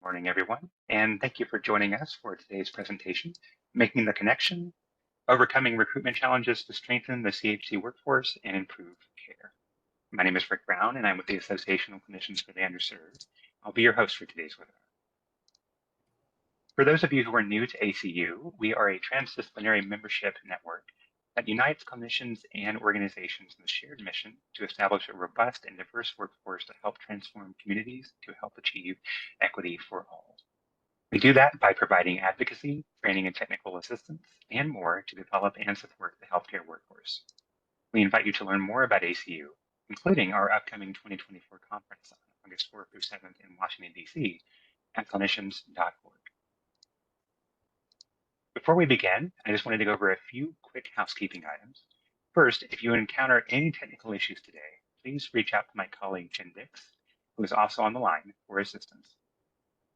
Morning, everyone, and thank you for joining us for today's presentation, Making the Connection, Overcoming Recruitment Challenges to Strengthen the CHC Workforce and Improve Care. My name is Rick Brown, and I'm with the Association of Clinicians for the Underserved. I'll be your host for today's webinar. For those of you who are new to ACU, we are a transdisciplinary membership network that unites clinicians and organizations in the shared mission to establish a robust and diverse workforce to help transform communities to help achieve equity for all. We do that by providing advocacy, training and technical assistance, and more to develop and support the healthcare workforce. We invite you to learn more about ACU, including our upcoming 2024 conference on August 4th through 7th in Washington, D.C. at clinicians.org. Before we begin, I just wanted to go over a few quick housekeeping items. First, if you encounter any technical issues today, please reach out to my colleague, Jen Dix, who is also on the line for assistance.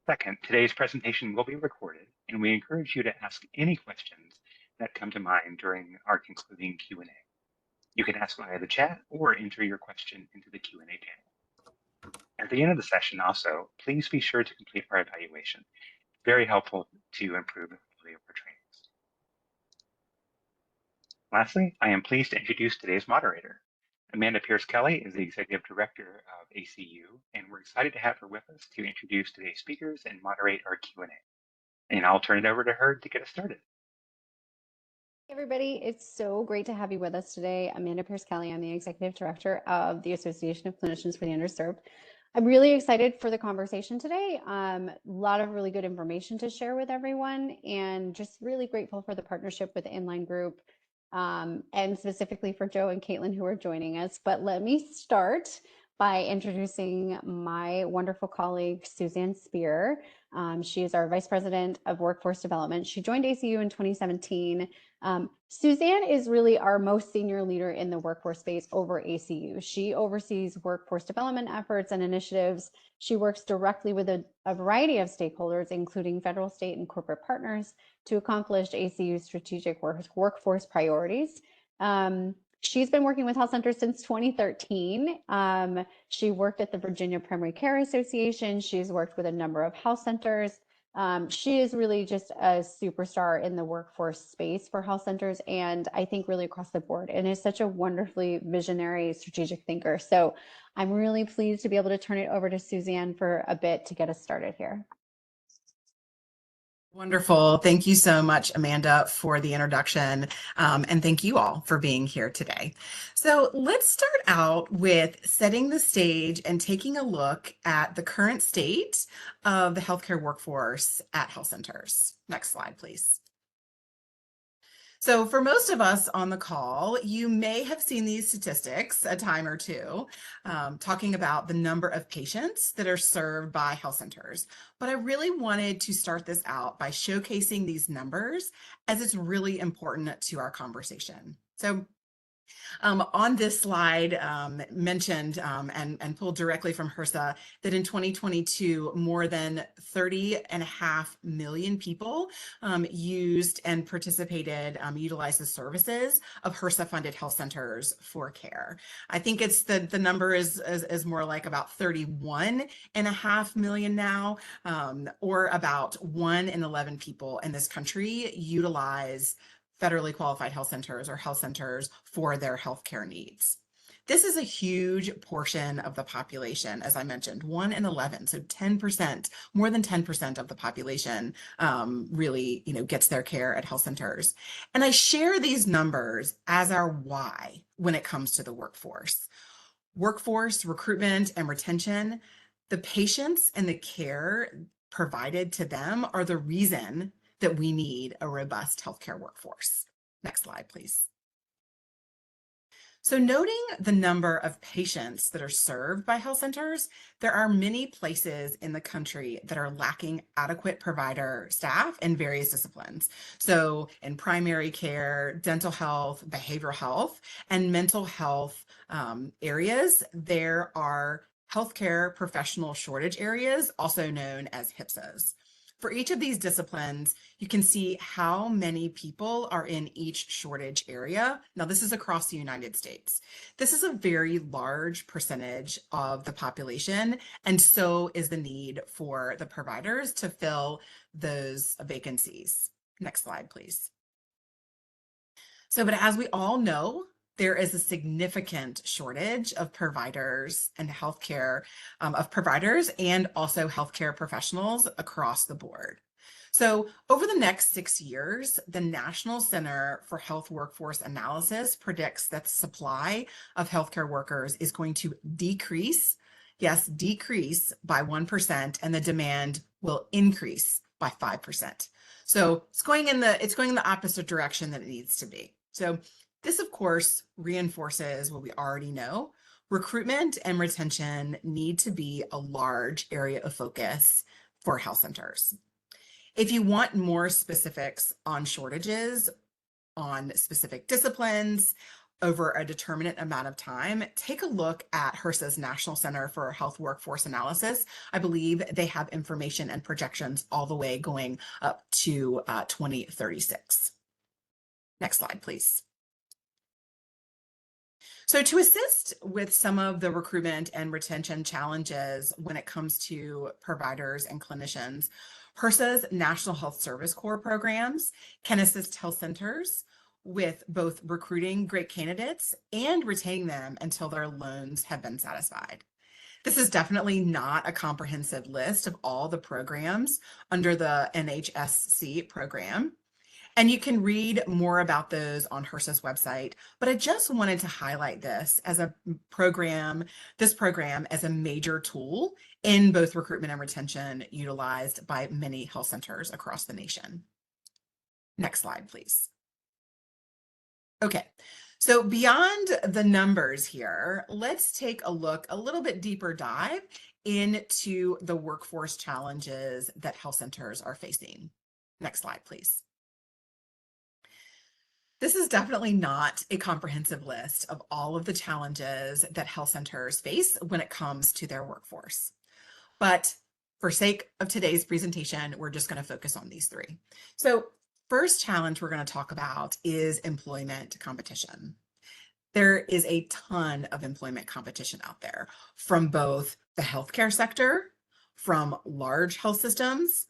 Second, today's presentation will be recorded, and we encourage you to ask any questions that come to mind during our concluding Q&A. You can ask via the chat or enter your question into the Q&A panel. At the end of the session also, please be sure to complete our evaluation. Very helpful to improve the quality of our trainings. Lastly, I am pleased to introduce today's moderator. Amanda Pears Kelly is the Executive Director of ACU, and we're excited to have her with us to introduce today's speakers and moderate our Q&A. And I'll turn it over to her to get us started. Hey everybody, it's so great to have you with us today. Amanda Pears Kelly, I'm the Executive Director of the Association of Clinicians for the Underserved. I'm really excited for the conversation today. A lot of really good information to share with everyone, and just really grateful for the partnership with Inline Group, and specifically for Joe and Caitlin who are joining us. But let me start by introducing my wonderful colleague, Suzanne Spear. She is our Vice President of Workforce Development. She joined ACU in 2017. Suzanne is really our most senior leader in the workforce space over ACU. She oversees workforce development efforts and initiatives. She works directly with a variety of stakeholders, including federal, state, and corporate partners, to accomplish ACU's strategic workforce priorities. She's been working with health centers since 2013. She worked at the Virginia Primary Care Association. She's worked with a number of health centers. She is really just a superstar in the workforce space for health centers, and I think really across the board, and is such a wonderfully visionary strategic thinker. So I'm really pleased to be able to turn it over to Suzanne for a bit to get us started here. Wonderful. Thank you so much, Amanda, for the introduction. And thank you all for being here today. So let's start out with setting the stage and taking a look at the current state of the healthcare workforce at health centers. Next slide, please. So for most of us on the call, you may have seen these statistics a time or two, talking about the number of patients that are served by health centers. But I really wanted to start this out by showcasing these numbers, as it's really important to our conversation. So on this slide, mentioned and pulled directly from HRSA, that in 2022, more than 30.5 million people used and participated, utilized the services of HRSA-funded health centers for care. I think it's the number is more like about 31.5 million now, or about 1 in 11 people in this country utilize federally qualified health centers or health centers for their healthcare needs. This is a huge portion of the population, as I mentioned, 1 in 11, so 10%, more than 10% of the population really, gets their care at health centers. And I share these numbers as our why when it comes to the workforce. Workforce, recruitment, and retention, the patients and the care provided to them are the reason that we need a robust healthcare workforce. Next slide, please. So noting the number of patients that are served by health centers, there are many places in the country that are lacking adequate provider staff in various disciplines. So in primary care, dental health, behavioral health, and mental health areas, there are healthcare professional shortage areas, also known as HPSAs. For each of these disciplines, you can see how many people are in each shortage area. Now, this is across the United States. This is a very large percentage of the population, and so is the need for the providers to fill those vacancies. Next slide, please. So, but as we all know, there is a significant shortage of providers and healthcare, of providers and also healthcare professionals across the board. So over the next 6 years, the National Center for Health Workforce Analysis predicts that the supply of healthcare workers is going to decrease, yes, decrease by 1%, and the demand will increase by 5%. So it's going in the opposite direction that it needs to be. So this, of course, reinforces what we already know. Recruitment and retention need to be a large area of focus for health centers. If you want more specifics on shortages, on specific disciplines, over a determinate amount of time, take a look at HRSA's National Center for Health Workforce Analysis. I believe they have information and projections all the way going up to 2036. Next slide, please. So to assist with some of the recruitment and retention challenges when it comes to providers and clinicians, HRSA's National Health Service Corps programs can assist health centers with both recruiting great candidates and retaining them until their loans have been satisfied. This is definitely not a comprehensive list of all the programs under the NHSC program. And you can read more about those on HRSA's website, but I just wanted to highlight this as a program, as a major tool in both recruitment and retention utilized by many health centers across the nation. Next slide, please. Okay, so beyond the numbers here, let's take a look, a little bit deeper dive into the workforce challenges that health centers are facing. Next slide, please. This is definitely not a comprehensive list of all of the challenges that health centers face when it comes to their workforce. But for sake of today's presentation, we're just going to focus on these three. So first challenge we're going to talk about is employment competition. There is a ton of employment competition out there from both the healthcare sector, from large health systems,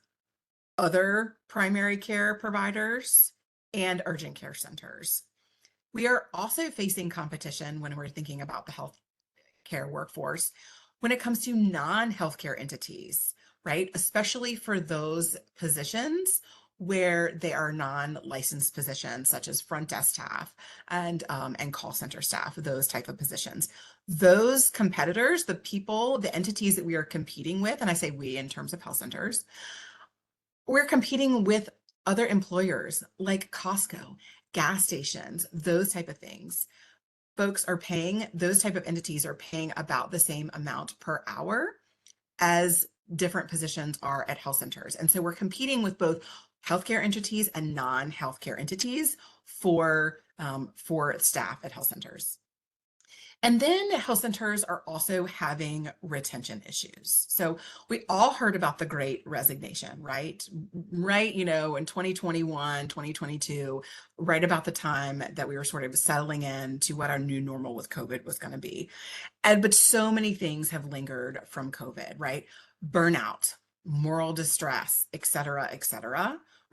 other primary care providers, and urgent care centers. We are also facing competition when we're thinking about the healthcare workforce when it comes to non-healthcare entities, right? Especially for those positions where they are non-licensed positions, such as front desk staff and call center staff, those type of positions. Those competitors, the people, the entities that we are competing with, and I say we in terms of health centers, we're competing with other employers like Costco, gas stations, those type of things. Folks are paying, those type of entities are paying about the same amount per hour as different positions are at health centers. And so we're competing with both healthcare entities and non-healthcare entities for staff at health centers. And then health centers are also having retention issues. So we all heard about the Great Resignation, right? Right, in 2021, 2022, right about the time that we were sort of settling in to what our new normal with COVID was going to be. But so many things have lingered from COVID, right? Burnout, moral distress, et cetera,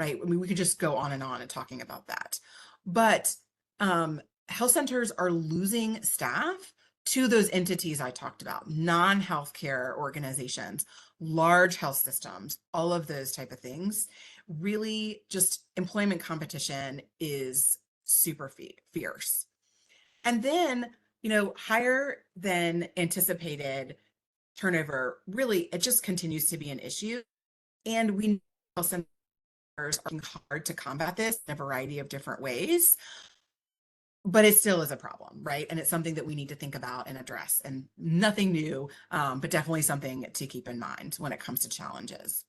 right? I mean, we could just go on and talking about that. But health centers are losing staff to those entities I talked about, non-healthcare organizations, large health systems, all of those type of things. Really, just employment competition is super fierce. And then, higher than anticipated turnover, really, it just continues to be an issue. And we know health centers are working hard to combat this in a variety of different ways. But it still is a problem, right? And it's something that we need to think about and address, and nothing new, but definitely something to keep in mind when it comes to challenges.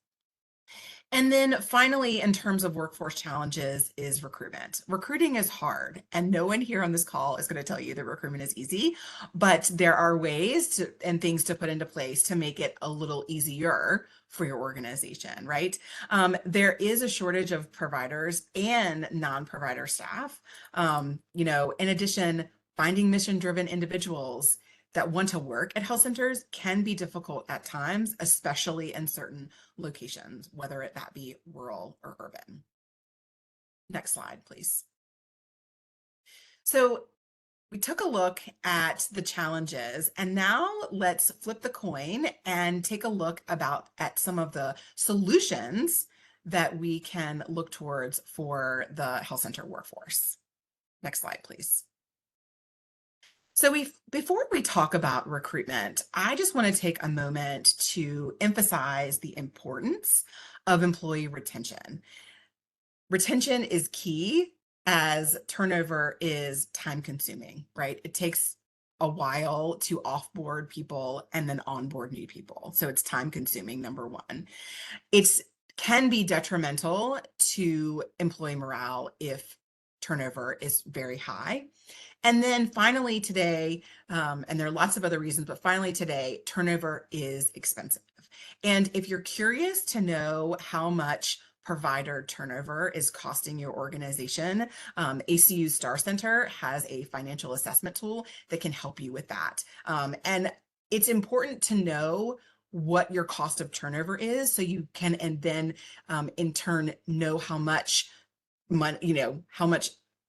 And then finally, in terms of workforce challenges, is recruitment. Recruiting is hard, and no one here on this call is going to tell you that recruitment is easy, but there are ways and things to put into place to make it a little easier for your organization, right? There is a shortage of providers and non-provider staff. In addition, finding mission-driven individuals that want to work at health centers can be difficult at times, especially in certain locations, whether that be rural or urban. Next slide, please. So we took a look at the challenges, and now let's flip the coin and take a look at some of the solutions that we can look towards for the health center workforce. Next slide, please. So before we talk about recruitment, I just want to take a moment to emphasize the importance of employee retention. Retention is key as turnover is time consuming, right? It takes a while to offboard people and then onboard new people. So it's time consuming, number one. It's can be detrimental to employee morale if turnover is very high. And then finally today, and there are lots of other reasons, but finally today, turnover is expensive. And if you're curious to know how much provider turnover is costing your organization, ACU Star Center has a financial assessment tool that can help you with that. And it's important to know what your cost of turnover is so you can, and then in turn, know how much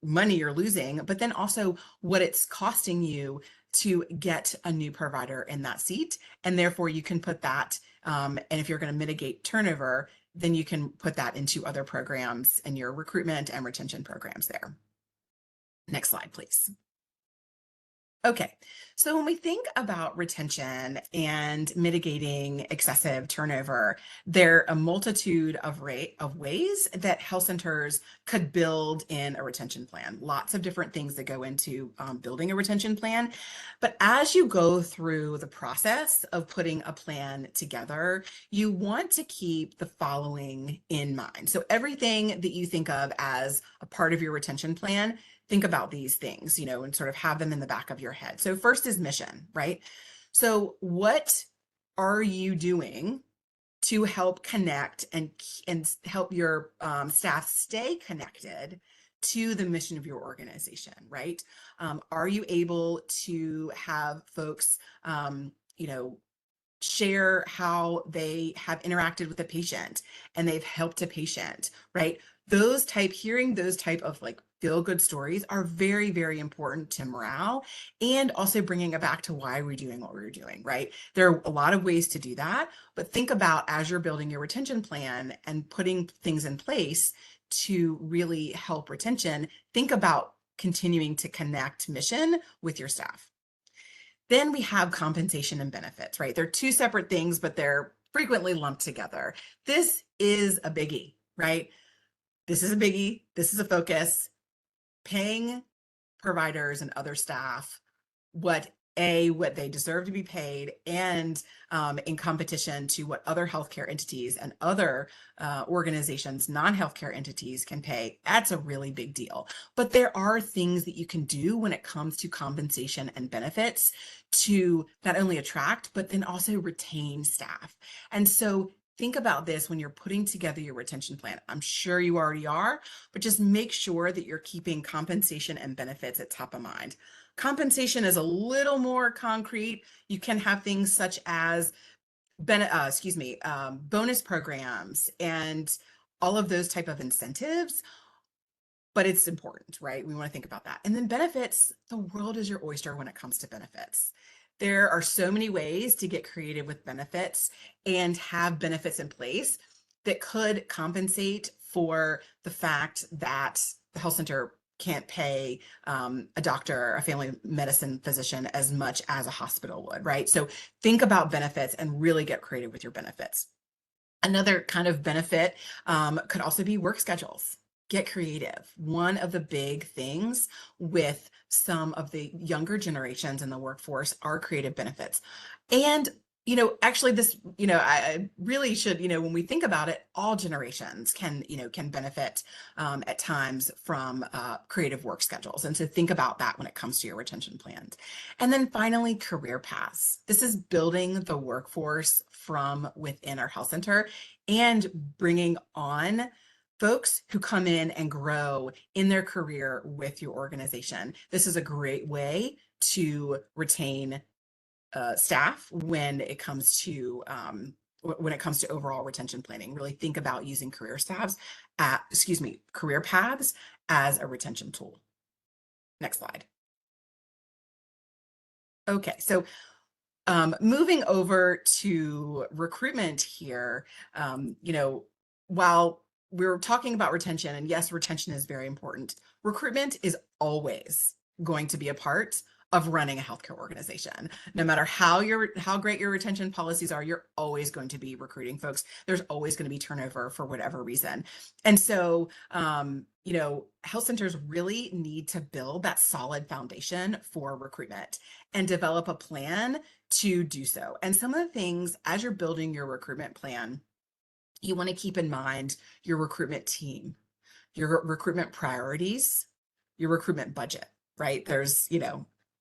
money you're losing, but then also what it's costing you to get a new provider in that seat. And therefore you can put that, and if you're going to mitigate turnover, then you can put that into other programs in your recruitment and retention programs there. Next slide, please. Okay, so when we think about retention and mitigating excessive turnover, there are a multitude of ways that health centers could build in a retention plan. Lots of different things that go into building a retention plan. But as you go through the process of putting a plan together, you want to keep the following in mind. So everything that you think of as a part of your retention plan, think about these things, and sort of have them in the back of your head. So first is mission, right? So what are you doing to help connect and help your staff stay connected to the mission of your organization, right? Are you able to have folks, share how they have interacted with a patient and they've helped a patient, right? Hearing those type of feel good stories are very, very important to morale, and also bringing it back to why we're doing what we're doing, right? There are a lot of ways to do that, but think about as you're building your retention plan and putting things in place to really help retention, think about continuing to connect mission with your staff. Then we have compensation and benefits, right? They're two separate things, but they're frequently lumped together. This is a biggie, right? This is a biggie. This is a focus. Paying providers and other staff what they deserve to be paid, and in competition to what other healthcare entities and other organizations, non-healthcare entities can pay. That's a really big deal. But there are things that you can do when it comes to compensation and benefits to not only attract, but then also retain staff. And so think about this when you're putting together your retention plan. I'm sure you already are, but just make sure that you're keeping compensation and benefits at top of mind. Compensation is a little more concrete. You can have things such as bonus programs and all of those type of incentives, but it's important, right? We want to think about that. And then benefits, the world is your oyster when it comes to benefits. There are so many ways to get creative with benefits and have benefits in place that could compensate for the fact that the health center can't pay a doctor, a family medicine physician as much as a hospital would, right? So think about benefits and really get creative with your benefits. Another kind of benefit could also be work schedules. Get creative. One of the big things with some of the younger generations in the workforce are creative benefits. And actually this, I really should, when we think about it, all generations can benefit at times from creative work schedules. And so think about that when it comes to your retention plans. And then finally, career paths. This is building the workforce from within our health center and bringing on folks who come in and grow in their career with your organization. This is a great way to retain staff when it comes to overall retention planning. Really think about using career paths as a retention tool. Next slide. Okay, so moving over to recruitment here, while we're talking about retention, and yes, retention is very important, recruitment is always going to be a part of running a healthcare organization. No matter how great your retention policies are, you're always going to be recruiting folks. There's always going to be turnover for whatever reason. And so, health centers really need to build that solid foundation for recruitment and develop a plan to do so. And some of the things as you're building your recruitment plan, you want to keep in mind your recruitment team, your recruitment priorities, your recruitment budget, right? There's,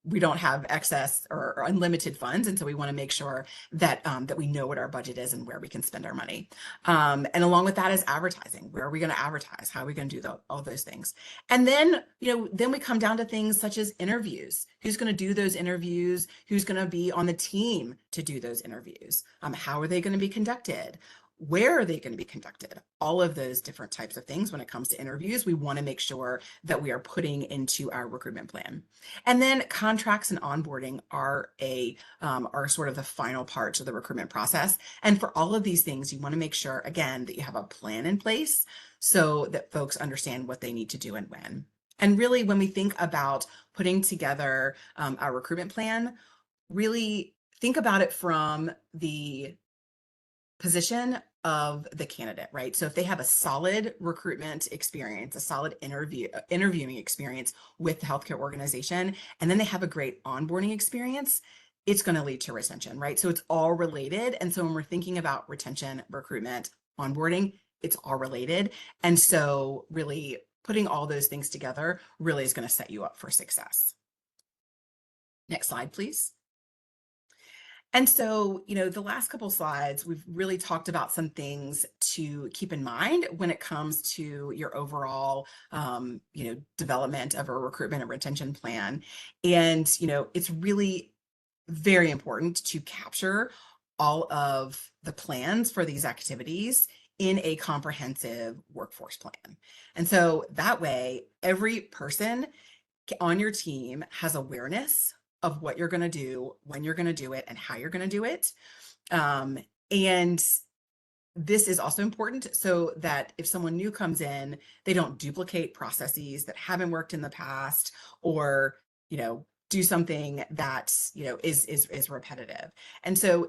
we don't have excess or unlimited funds. And so we want to make sure that that we know what our budget is and where we can spend our money. And along with that is advertising. Where are we going to advertise? How are we going to do all those things? And then, then we come down to things such as interviews. Who's going to do those interviews? Who's going to be on the team to do those interviews? How are they going to be conducted? Where are they going to be conducted? All of those different types of things when it comes to interviews, we want to make sure that we are putting into our recruitment plan. And then contracts and onboarding are sort of the final parts of the recruitment process. And for all of these things, you want to make sure, again, that you have a plan in place so that folks understand what they need to do and when. And really, when we think about putting together our recruitment plan, really think about it from the position of the candidate, right? So if they have a solid recruitment experience, a solid interviewing experience with the healthcare organization, and then they have a great onboarding experience, it's going to lead to retention, right? So it's all related. And so when we're thinking about retention, recruitment, onboarding, it's all related. And so really putting all those things together really is going to set you up for success. Next slide, please. And so, the last couple slides, we've really talked about some things to keep in mind when it comes to your overall, development of a recruitment and retention plan. And, it's really very important to capture all of the plans for these activities in a comprehensive workforce plan. And so that way, every person on your team has awareness of what you're going to do, when you're going to do it, and how you're going to do it. And this is also important so that if someone new comes in, they don't duplicate processes that haven't worked in the past, or, do something that, is repetitive. And so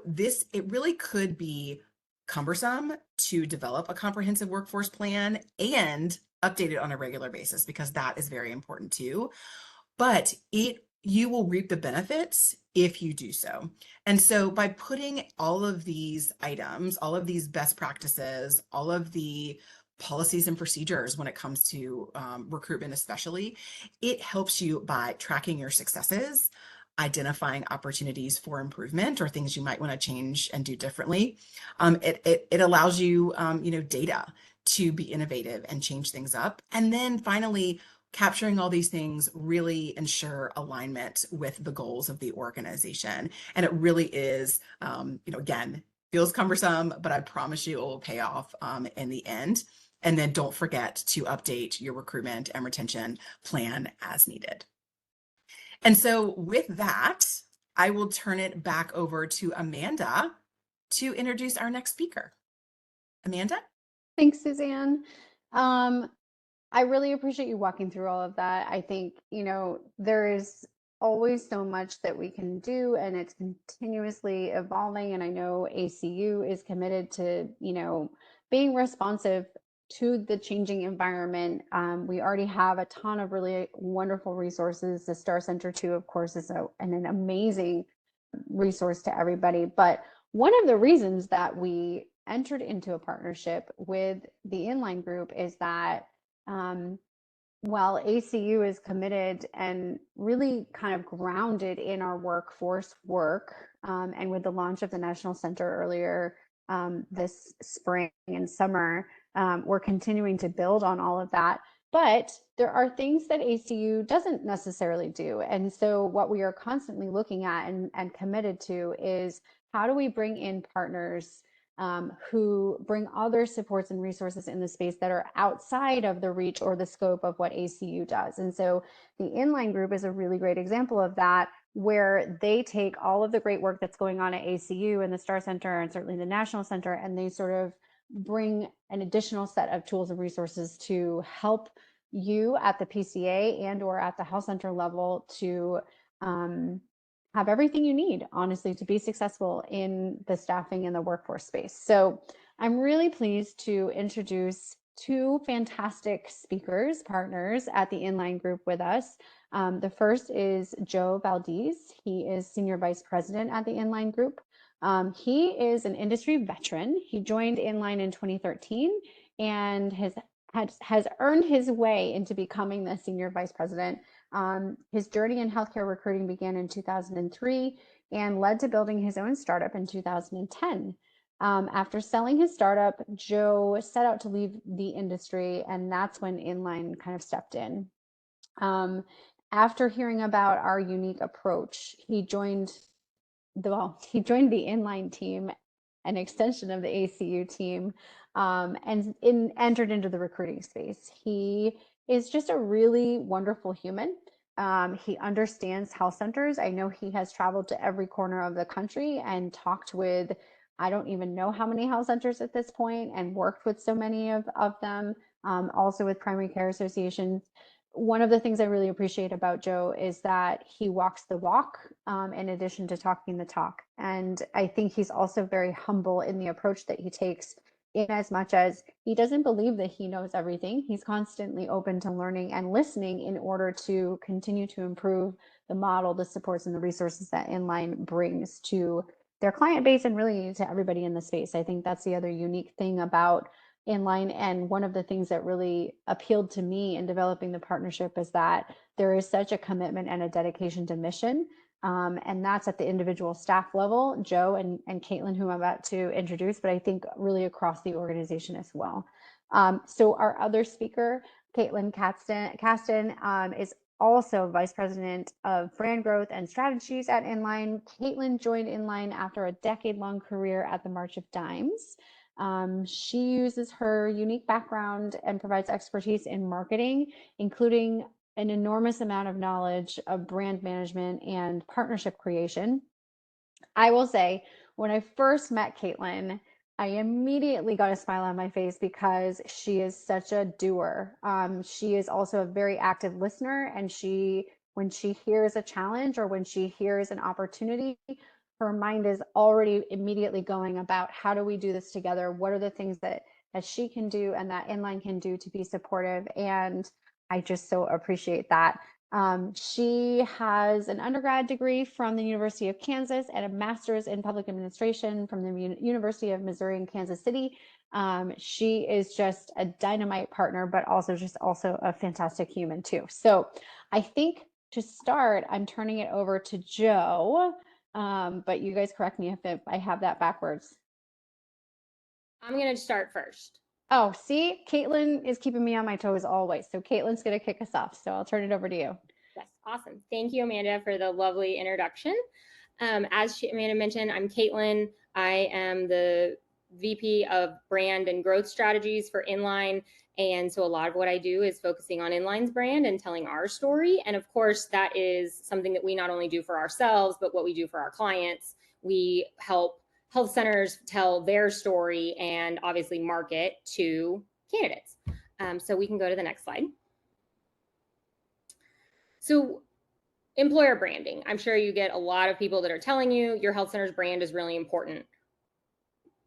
it really could be cumbersome to develop a comprehensive workforce plan and update it on a regular basis, because that is very important too. But you will reap the benefits if you do so. And so by putting all of these items, all of these best practices, all of the policies and procedures when it comes to recruitment especially, it helps you by tracking your successes, identifying opportunities for improvement or things you might want to change and do differently. It allows you, data to be innovative and change things up. And then finally, capturing all these things really ensure alignment with the goals of the organization. And it really is, again, feels cumbersome, but I promise you it will pay off in the end. And then don't forget to update your recruitment and retention plan as needed. And so with that, I will turn it back over to Amanda to introduce our next speaker. Amanda? Thanks, Suzanne. I really appreciate you walking through all of that. I think, there is always so much that we can do, and it's continuously evolving. And I know ACU is committed to, being responsive to the changing environment. We already have a ton of really wonderful resources. The Star Center 2, of course, is an amazing resource to everybody. But one of the reasons that we entered into a partnership with the Inline Group is that while ACU is committed and really kind of grounded in our workforce work, and with the launch of the National Center earlier this spring and summer, we're continuing to build on all of that. But there are things that ACU doesn't necessarily do. And so what we are constantly looking at and committed to is, how do we bring in partners who bring other supports and resources in the space that are outside of the reach or the scope of what ACU does. And so the Inline Group is a really great example of that, where they take all of the great work that's going on at ACU and the Star Center and certainly the National Center, and they sort of bring an additional set of tools and resources to help you at the PCA and or at the health center level to have everything you need, honestly, to be successful in the staffing and the workforce space. So I'm really pleased to introduce two fantastic speakers, partners at the Inline Group with us. The first is Joe Valdez. He is Senior Vice President at the Inline Group. He is an industry veteran. He joined Inline in 2013 and has earned his way into becoming the Senior Vice President. His journey in healthcare recruiting began in 2003 and led to building his own startup in 2010. After selling his startup, Joe set out to leave the industry, and that's when Inline kind of stepped in. After hearing about our unique approach, he joined the Inline team, an extension of the ACU team, and entered into the recruiting space. He is just a really wonderful human. He understands health centers. I know he has traveled to every corner of the country and talked with, I don't even know how many health centers at this point, and worked with so many of them, also with primary care associations. One of the things I really appreciate about Joe is that he walks the walk, in addition to talking the talk. And I think he's also very humble in the approach that he takes, in as much as he doesn't believe that he knows everything. He's constantly open to learning and listening in order to continue to improve the model, the supports, and the resources that Inline brings to their client base and really to everybody in the space. I think that's the other unique thing about Inline, and one of the things that really appealed to me in developing the partnership is that there is such a commitment and a dedication to mission, and that's at the individual staff level, Joe and Caitlin, who I'm about to introduce, but I think really across the organization as well. So our other speaker, Caitlin Caston, is also Vice President of Brand Growth and Strategies at Inline. Caitlin joined Inline after a decade-long career at the March of Dimes. She uses her unique background and provides expertise in marketing, including an enormous amount of knowledge of brand management and partnership creation. I will say, when I first met Caitlin, I immediately got a smile on my face because she is such a doer. She is also a very active listener, and when she hears a challenge or when she hears an opportunity, her mind is already immediately going about, how do we do this together? What are the things that she can do and that Inline can do to be supportive? And I just so appreciate that. She has an undergrad degree from the University of Kansas and a master's in public administration from the University of Missouri in Kansas City. She is just a dynamite partner, but also a fantastic human too. So I think to start, I'm turning it over to Joe. But you guys correct me if I have that backwards. I'm going to start first. Oh, see, Caitlin is keeping me on my toes always. So Caitlin's going to kick us off. So I'll turn it over to you. Yes, awesome. Thank you, Amanda, for the lovely introduction. As Amanda mentioned, I'm Caitlin. I am the VP of Brand and Growth Strategies for Inline. And so a lot of what I do is focusing on Inline's brand and telling our story. And of course, that is something that we not only do for ourselves, but what we do for our clients. We help health centers tell their story and obviously market to candidates. So we can go to the next slide. So employer branding. I'm sure you get a lot of people that are telling you your health center's brand is really important.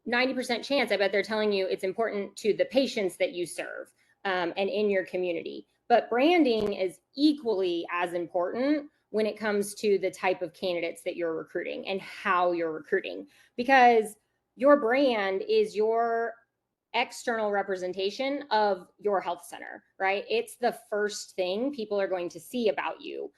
90% chance, I bet they're telling you it's important to the patients that you serve and in your community. But branding is equally as important when it comes to the type of candidates that you're recruiting and how you're recruiting, because your brand is your external representation of your health center, right? It's the first thing people are going to see about you.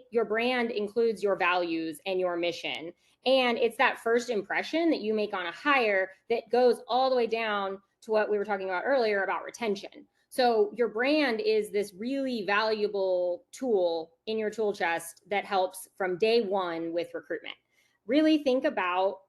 Your brand includes your values and your mission. And it's that first impression that you make on a hire that goes all the way down to what we were talking about earlier about retention. So your brand is this really valuable tool in your tool chest that helps from day one with recruitment. Really think about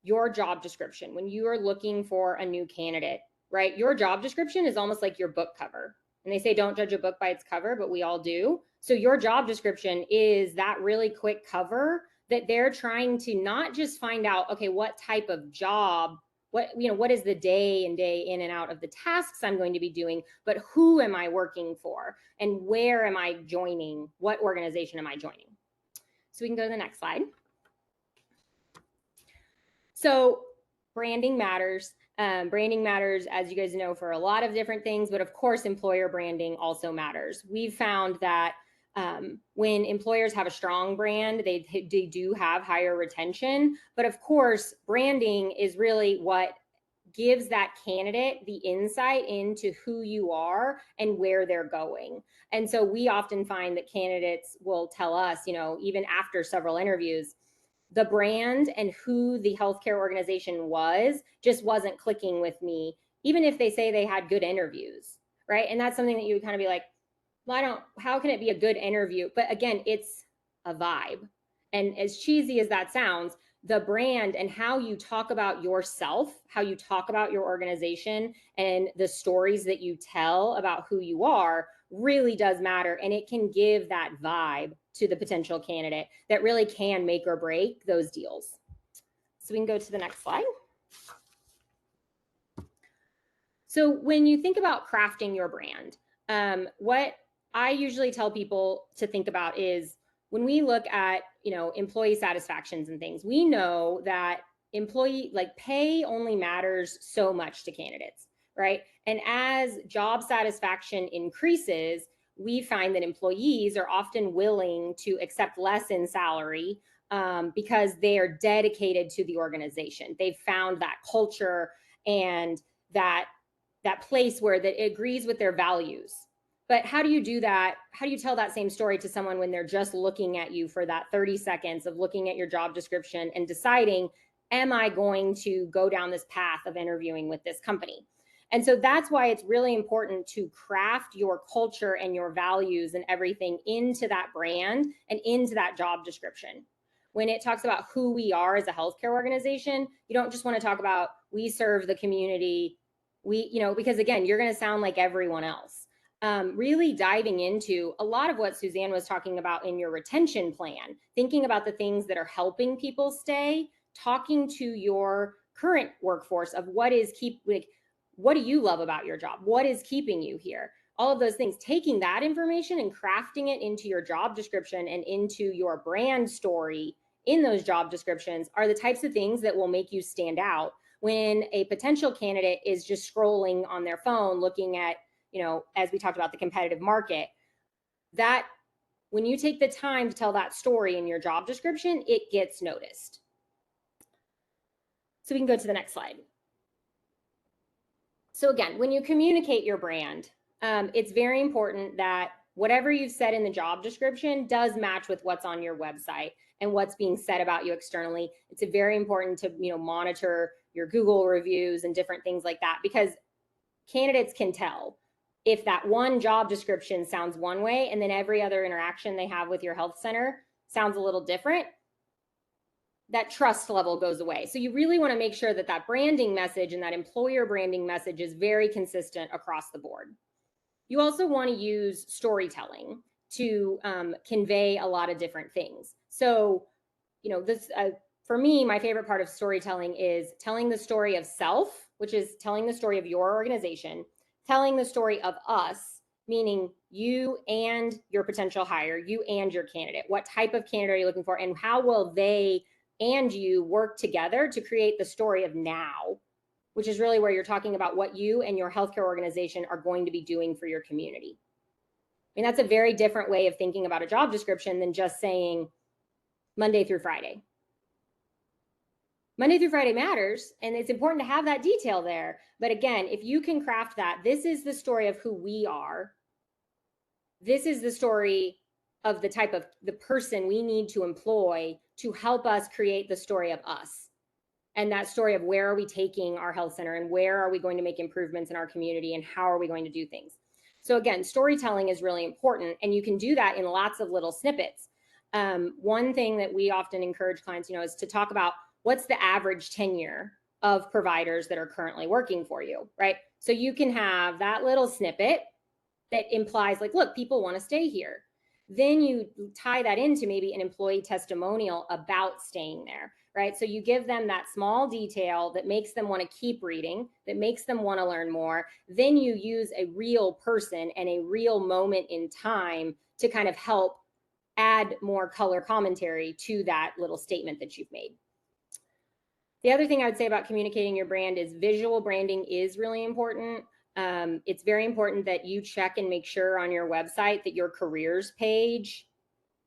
your job description when you are looking for a new candidate, right? Your job description is almost like your book cover. And they say don't judge a book by its cover, but we all do. So your job description is that really quick cover that they're trying to not just find out, okay, what type of job, what is the day in and out of the tasks I'm going to be doing, but who am I working for and where am I joining? What organization am I joining? So we can go to the next slide. So branding matters. Branding matters, as you guys know, for a lot of different things, but of course, employer branding also matters. We've found that when employers have a strong brand, they do have higher retention. But of course, branding is really what gives that candidate the insight into who you are and where they're going. And so we often find that candidates will tell us, even after several interviews, the brand and who the healthcare organization was just wasn't clicking with me, even if they say they had good interviews, right? And that's something that you would kind of be like, well, how can it be a good interview? But again, it's a vibe. And as cheesy as that sounds, the brand and how you talk about yourself, how you talk about your organization, and the stories that you tell about who you are really does matter. And it can give that vibe to the potential candidate that really can make or break those deals. So we can go to the next slide. So when you think about crafting your brand, what I usually tell people to think about is when we look at, employee satisfactions and things, we know that pay only matters so much to candidates, right? And as job satisfaction increases, we find that employees are often willing to accept less in salary because they are dedicated to the organization. They've found that culture and that place where that agrees with their values. But how do you do that? How do you tell that same story to someone when they're just looking at you for that 30 seconds of looking at your job description and deciding, am I going to go down this path of interviewing with this company? And so that's why it's really important to craft your culture and your values and everything into that brand and into that job description. When it talks about who we are as a healthcare organization, you don't just want to talk about we serve the community, because again, you're going to sound like everyone else. Really diving into a lot of what Suzanne was talking about in your retention plan, thinking about the things that are helping people stay, talking to your current workforce of what do you love about your job? What is keeping you here? All of those things, taking that information and crafting it into your job description and into your brand story in those job descriptions are the types of things that will make you stand out when a potential candidate is just scrolling on their phone, looking at, as we talked about the competitive market, that when you take the time to tell that story in your job description, it gets noticed. So we can go to the next slide. So again, when you communicate your brand, it's very important that whatever you've said in the job description does match with what's on your website and what's being said about you externally. It's very important to monitor your Google reviews and different things like that, because candidates can tell if that one job description sounds one way and then every other interaction they have with your health center sounds a little different. That trust level goes away. So you really want to make sure that that branding message and that employer branding message is very consistent across the board. You also want to use storytelling to convey a lot of different things. So, for me, my favorite part of storytelling is telling the story of self, which is telling the story of your organization, telling the story of us, meaning you and your potential hire, you and your candidate. What type of candidate are you looking for, and how will they and you work together to create the story of now, which is really where you're talking about what you and your healthcare organization are going to be doing for your community. mean, that's a very different way of thinking about a job description than just saying Monday through Friday. Monday through Friday matters, and it's important to have that detail there. But again, if you can craft that, this is the story of who we are. This is the story of the type of the person we need to employ to help us create the story of us. And that story of where are we taking our health center and where are we going to make improvements in our community and how are we going to do things. So again, storytelling is really important, and you can do that in lots of little snippets. One thing that we often encourage clients, is to talk about what's the average tenure of providers that are currently working for you, right? So you can have that little snippet that implies like, look, people want to stay here. Then you tie that into maybe an employee testimonial about staying there, right? So you give them that small detail that makes them want to keep reading, that makes them want to learn more. Then you use a real person and a real moment in time to kind of help add more color commentary to that little statement that you've made. The other thing I would say about communicating your brand is visual branding is really important. It's very important that you check and make sure on your website that your careers page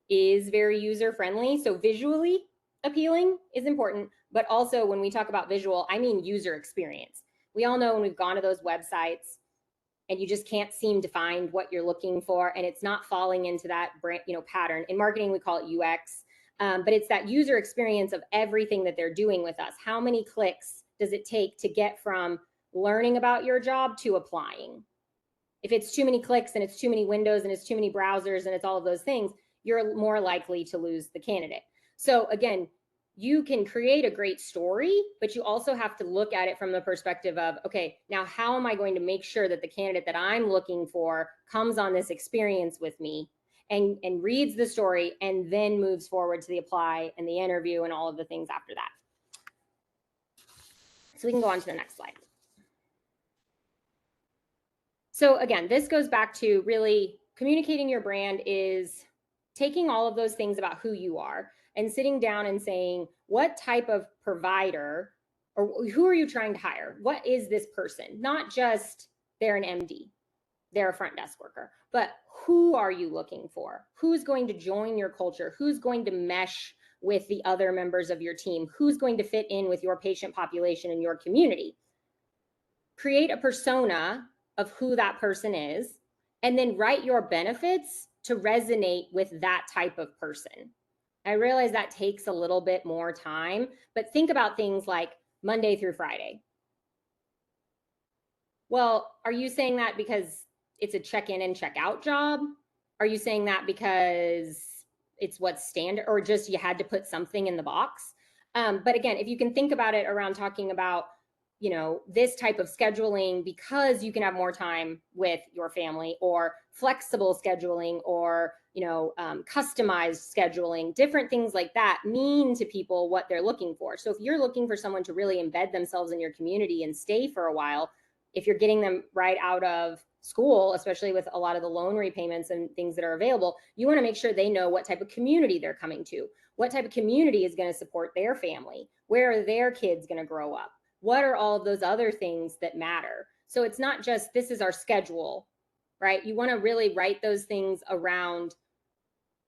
is very user friendly. So visually appealing is important, but also when we talk about visual, I mean user experience. We all know when we've gone to those websites and you just can't seem to find what you're looking for, and it's not falling into that brand, pattern. In marketing, we call it UX. But it's that user experience of everything that they're doing with us. How many clicks does it take to get from learning about your job to applying? If it's too many clicks and it's too many windows and it's too many browsers and it's all of those things, you're more likely to lose the candidate. So again, you can create a great story, but you also have to look at it from the perspective of, okay, now how am I going to make sure that the candidate that I'm looking for comes on this experience with me and reads the story and then moves forward to the apply and the interview and all of the things after that. So we can go on to the next slide. So again, this goes back to really communicating your brand is taking all of those things about who you are and sitting down and saying, what type of provider or who are you trying to hire? What is this person? Not just they're an MD, they're a front desk worker, but who are you looking for? Who's going to join your culture? Who's going to mesh with the other members of your team? Who's going to fit in with your patient population and your community? Create a persona of who that person is, and then write your benefits to resonate with that type of person. I realize that takes a little bit more time, but think about things like Monday through Friday. Well, are you saying that because it's a check-in and check-out job? Are you saying that because it's what's standard, or just you had to put something in the box? But again, if you can think about it around talking about, this type of scheduling because you can have more time with your family, or flexible scheduling, or, customized scheduling, different things like that mean to people what they're looking for. So if you're looking for someone to really embed themselves in your community and stay for a while, if you're getting them right out of school, especially with a lot of the loan repayments and things that are available, you want to make sure they know what type of community they're coming to, what type of community is going to support their family, where are their kids going to grow up, what are all of those other things that matter. So it's not just this is our schedule, right? You want to really write those things around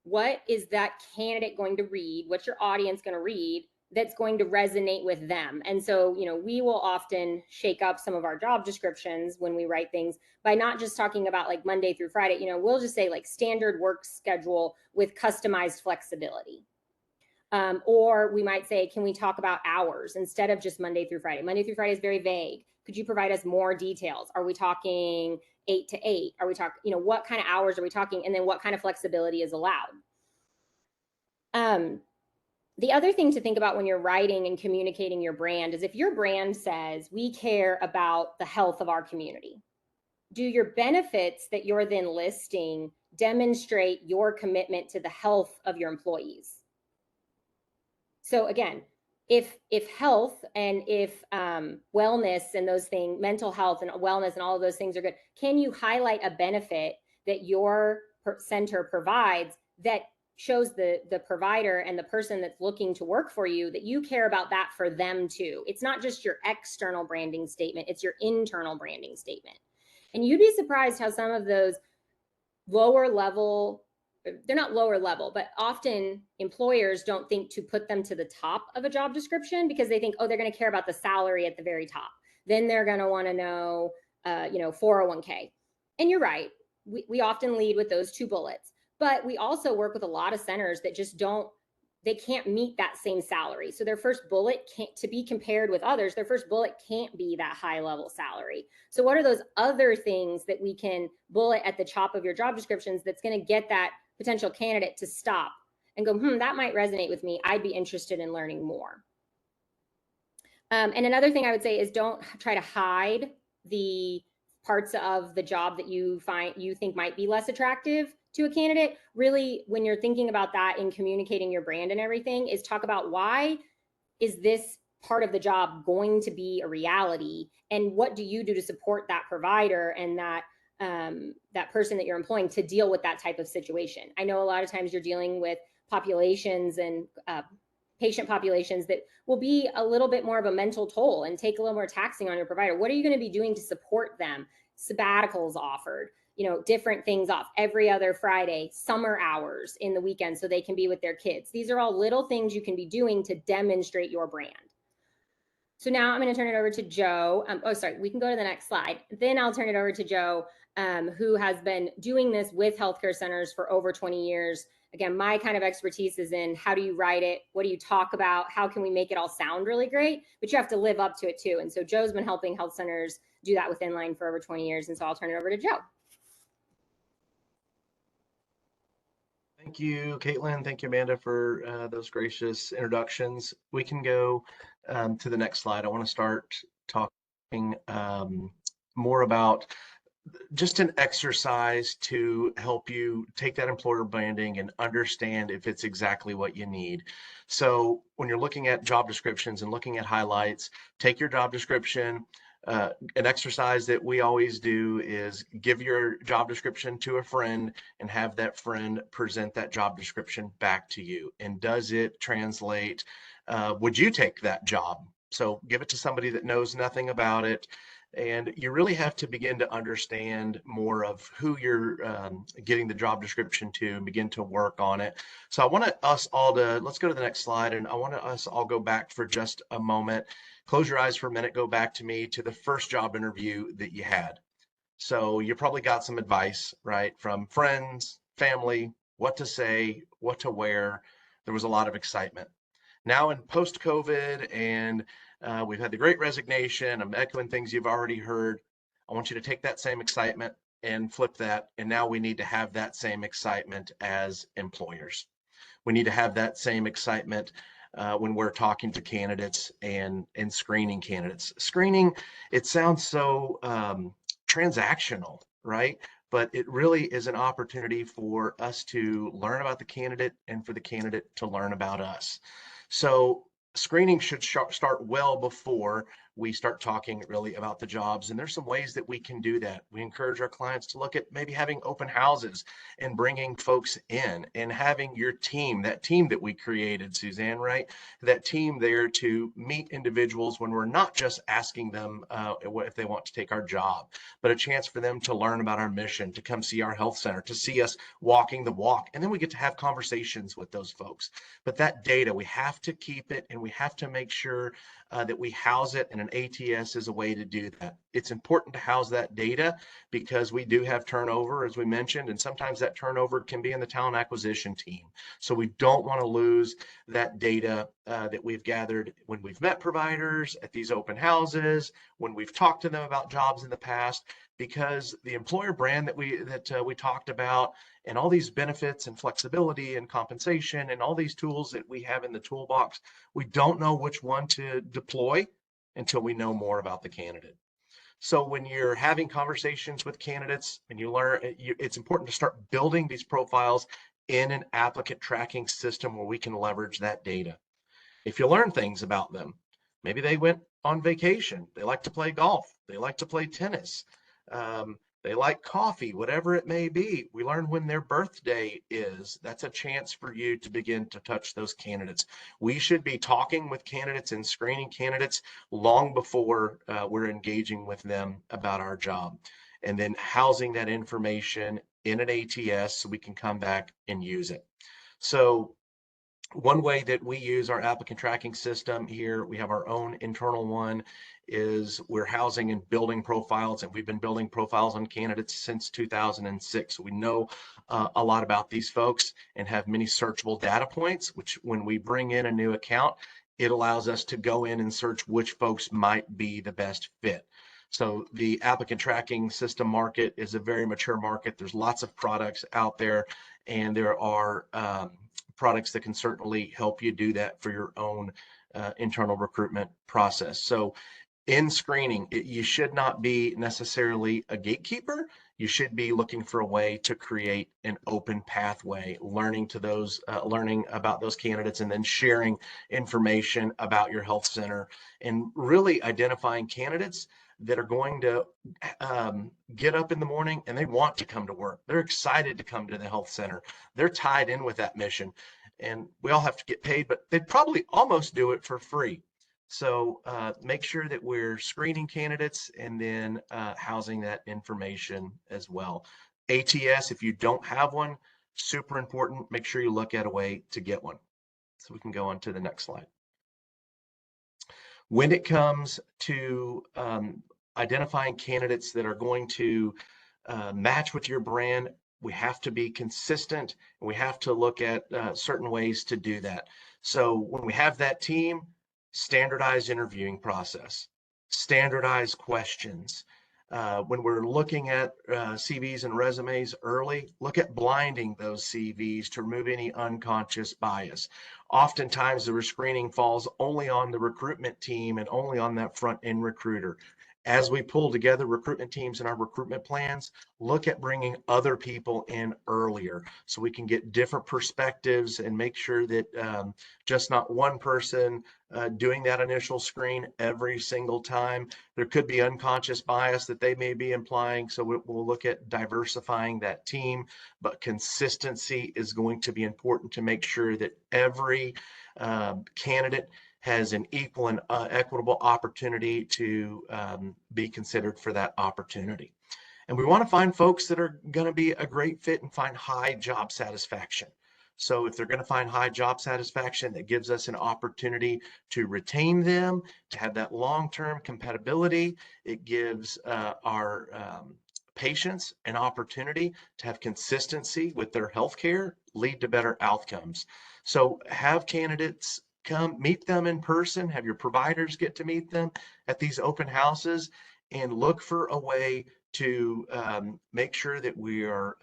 what is that candidate going to read, what's your audience going to read, that's going to resonate with them. And so, we will often shake up some of our job descriptions when we write things by not just talking about like Monday through Friday, we'll just say like standard work schedule with customized flexibility. Or we might say, can we talk about hours instead of just Monday through Friday? Monday through Friday is very vague. Could you provide us more details? Are we talking 8 to 8? Are we talking, what kind of hours are we talking? And then what kind of flexibility is allowed? The other thing to think about when you're writing and communicating your brand is if your brand says, we care about the health of our community, do your benefits that you're then listing demonstrate your commitment to the health of your employees? So again, if health and if wellness and those things, mental health and wellness and all of those things are good, can you highlight a benefit that your center provides that shows the provider and the person that's looking to work for you that you care about that for them too? It's not just your external branding statement, it's your internal branding statement. And you'd be surprised how some of those lower level, they're not lower level, but often employers don't think to put them to the top of a job description because they think, oh, they're going to care about the salary at the very top. Then they're going to want to know, 401k. And you're right. We often lead with those 2 bullets, but we also work with a lot of centers that just they can't meet that same salary. So their first bullet to be compared with others, their first bullet can't be that high level salary. So what are those other things that we can bullet at the top of your job descriptions that's going to get that potential candidate to stop and go, that might resonate with me. I'd be interested in learning more. And another thing I would say is don't try to hide the parts of the job that you think might be less attractive to a candidate. Really, when you're thinking about that in communicating your brand and everything, is talk about why is this part of the job going to be a reality, and what do you do to support that provider and that person that you're employing to deal with that type of situation. I know a lot of times you're dealing with populations and patient populations that will be a little bit more of a mental toll and take a little more taxing on your provider. What are you going to be doing to support them? Sabbaticals offered, different things off every other Friday, summer hours in the weekend so they can be with their kids. These are all little things you can be doing to demonstrate your brand. So now I'm going to turn it over to Joe. We can go to the next slide. Then I'll turn it over to Joe, who has been doing this with healthcare centers for over 20 years. Again, my kind of expertise is in how do you write it? What do you talk about? How can we make it all sound really great? But you have to live up to it too. And so Joe's been helping health centers do that with Inline for over 20 years. And so I'll turn it over to Joe. Thank you, Caitlin. Thank you, Amanda, for those gracious introductions. We can go to the next slide. I want to start talking more about just an exercise to help you take that employer branding and understand if it's exactly what you need. So when you're looking at job descriptions and looking at highlights, take your job description. An exercise that we always do is give your job description to a friend and have that friend present that job description back to you. And does it translate? Would you take that job? So give it to somebody that knows nothing about it. And you really have to begin to understand more of who you're getting the job description to and begin to work on it. So I want us all to, let's go to the next slide. And I want us all go back for just a moment. Close your eyes for a minute, go back to me to the first job interview that you had. So you probably got some advice, right? From friends, family, what to say, what to wear. There was a lot of excitement. Now in post-COVID and we've had the great resignation, I'm echoing things you've already heard. I want you to take that same excitement and flip that. And now we need to have that same excitement as employers. We need to have that same excitement when we're talking to candidates and screening candidates. Screening, it sounds so transactional, right? But it really is an opportunity for us to learn about the candidate and for the candidate to learn about us. So screening should start well before we start talking really about the jobs. And there's some ways that we can do that. We encourage our clients to look at maybe having open houses and bringing folks in and having your team, that team that we created, Suzanne, right? That team there to meet individuals when we're not just asking them if they want to take our job, but a chance for them to learn about our mission, to come see our health center, to see us walking the walk. And then we get to have conversations with those folks. But that data, we have to keep it and we have to make sure that we house it, and an ATS is a way to do that. It's important to house that data because we do have turnover, as we mentioned, and sometimes that turnover can be in the talent acquisition team. So we don't want to lose that data that we've gathered when we've met providers at these open houses, when we've talked to them about jobs in the past, because the employer brand that we talked about and all these benefits and flexibility and compensation and all these tools that we have in the toolbox, we don't know which one to deploy until we know more about the candidate. So when you're having conversations with candidates and you learn, it's important to start building these profiles in an applicant tracking system where we can leverage that data. If you learn things about them, maybe they went on vacation, they like to play golf, they like to play tennis, they like coffee, whatever it may be. We learn when their birthday is. That's a chance for you to begin to touch those candidates. We should be talking with candidates and screening candidates long before we're engaging with them about our job. And then housing that information in an ATS so we can come back and use it. So one way that we use our applicant tracking system here, we have our own internal one, is we're housing and building profiles, and we've been building profiles on candidates since 2006. So we know a lot about these folks and have many searchable data points, which when we bring in a new account, it allows us to go in and search which folks might be the best fit. So the applicant tracking system market is a very mature market. There's lots of products out there, and there are products that can certainly help you do that for your own internal recruitment process. So in screening, you should not be necessarily a gatekeeper. You should be looking for a way to create an open pathway, learning about those candidates, and then sharing information about your health center, and really identifying candidates that are going to get up in the morning and they want to come to work. They're excited to come to the health center. They're tied in with that mission, and we all have to get paid, but they'd probably almost do it for free. So make sure that we're screening candidates and then housing that information as well. ATS, if you don't have one, super important. Make sure you look at a way to get one. So we can go on to the next slide. When it comes to identifying candidates that are going to match with your brand, we have to be consistent, and we have to look at certain ways to do that. So when we have that team, standardized interviewing process, standardized questions. When we're looking at CVs and resumes early, look at blinding those CVs to remove any unconscious bias. Oftentimes the screening falls only on the recruitment team and only on that front end recruiter. As we pull together recruitment teams and our recruitment plans, look at bringing other people in earlier so we can get different perspectives and make sure that just not one person doing that initial screen every single time. There could be unconscious bias that they may be implying, so we'll look at diversifying that team, but consistency is going to be important to make sure that every candidate has an equal and equitable opportunity to be considered for that opportunity. And we want to find folks that are going to be a great fit and find high job satisfaction. So if they're going to find high job satisfaction, that gives us an opportunity to retain them, to have that long-term compatibility. It gives our patients an opportunity to have consistency with their healthcare, lead to better outcomes. So have candidates come meet them in person, have your providers get to meet them at these open houses, and look for a way to make sure that we are